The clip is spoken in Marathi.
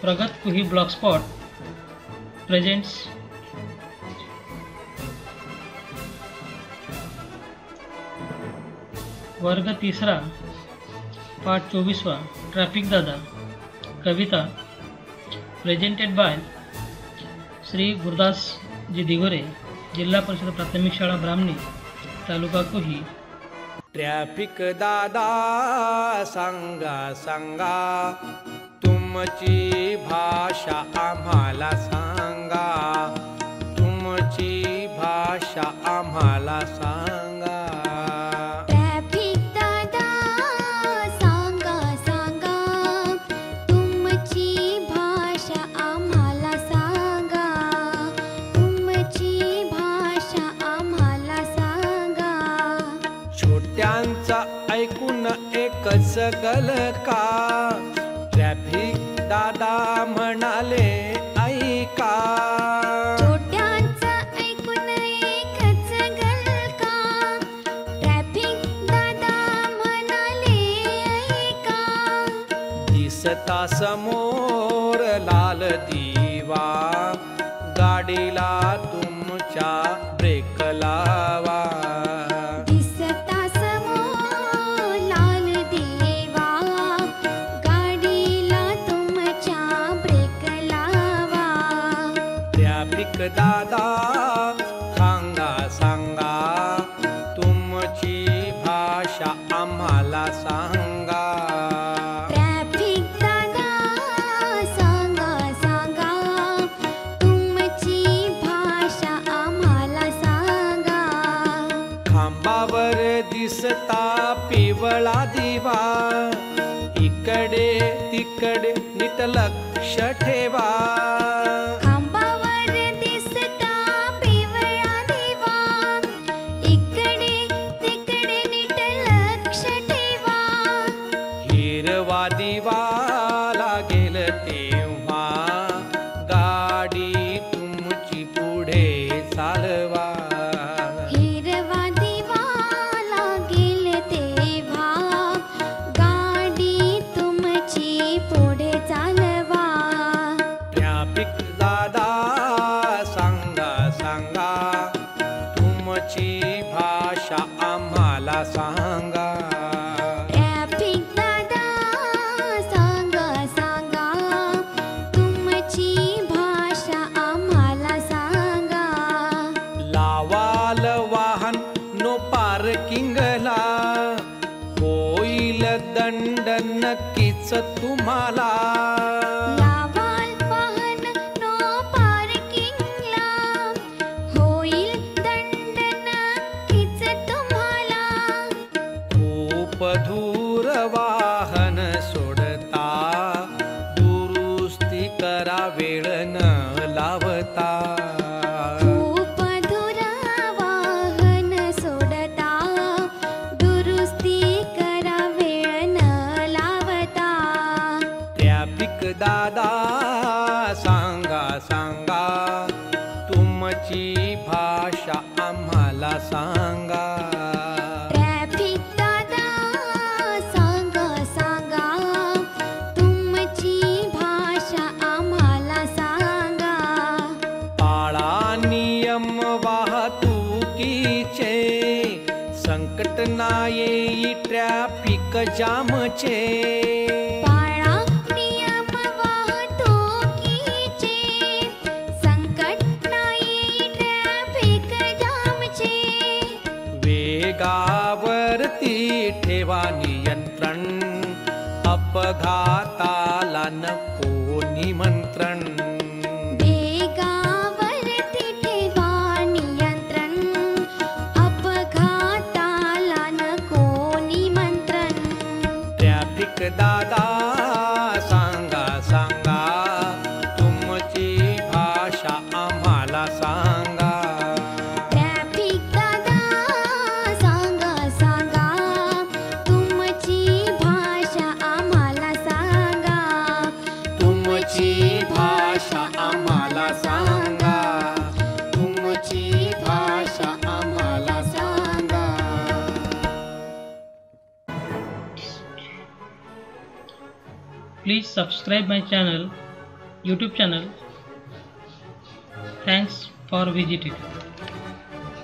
प्रगत कुही ब्लॉगस्पॉट प्रेजेंट्स वर्ग 3 पाठ 24 ट्रॅफिक दादा कविता प्रेजेंटेड बाय श्री गुरुदास जी दिगोरे जिल्हा परिषद प्राथमिक शाळा ब्राह्मणी तालुका कुही। ट्रॅफिक दादा सांगा सांगा तुमची भाषा आम्हाला सांगा, तुमची भाषा आम्हाला सांगा। ट्रॅफिक दादा सांगा सांगा तुमची भाषा आम्हाला सांगा, तुमची भाषा आम्हाला सांगा। छोट्यांचा ऐकून एकच गल का, ट्रॅफिक दादा म्हणाले ऐका। छोट्यांचं ऐकून एकच गल का, ट्रॅफिक दादा म्हणाले ऐका। दिसता समोर लाल दिवा, गाडीला तुमच्या ब्रेक लावा। दिसता समोर लाल दिवा, गाडीला तुमच्या ब्रेक लावा। ट्रॅफिक दादा सांगा सांगा तुमची भाषा आम्हाला सांगा। ट्रॅफिक दादा सांगा सांगा तुमची भाषा आम्हाला सांगा। खांबावर दिसता पिवळा दिवा, इकडे तिकडे नीट लक्ष ठेवा। खांबावर दिसता पिवळा दिवा, इकडे तिकडे नीट लक्ष ठेवा। हिरवा दिवा लागेल तेव्हा, गाडी तुमची पुढे चालवा। हिरवा दिवा लागेल तेव्हा, गाडी तुमची पुढे चालवा। ट्रॅफिक दादा सांगा सांगा तुमची भाषा आम्हाला सांगा। ट्रॅफिक दादा सांगा सांगा तुमची भाषा आम्हाला सांगा। लावाल वाहन नो पार्किंगला, होईल दंड नक्कीच तुम्हाला। लावाल वाहन नो पार्किंगला, होईल दंड नक्कीच तुम्हाला। खूप दूर वाहन सोडता, दुरुस्ती करा वेळ न लावता। खूप दूर वाहन सोडता, दुरुस्ती करा वेळ न लावता। ट्रॅफिक दादा सांगा सांगा तुमची भाषा आम्हाला सांगा। ट्रॅफिक दादा सांगा सांगा तुमची भाषा आम्हाला सांगा। पाळा नियम वाहतुकीचे, संकट ना येई ट्रॅफिक जामचे। पाळा नियम वाहतुकीचे, संकट नाही ट्रॅफिक जामचे। वेगावरती ठेवा नियंत्रण, अपघाताला नको निमंत्रण। वेगावरती ठेवा नियंत्रण, अपघाताला नको निमंत्रण। ट्रॅफिक दादा सांगा सांगा तुमची भाषा आम्हाला सांगा। ट्रॅफिक दादा सांगा सांगा तुमची भाषा आम्हाला सांगा, तुमची भाषा आम्हाला सांगा, तुमची भाषा आम्हाला सांगा। Please subscribe my channel YouTube channel. Thanks for visiting.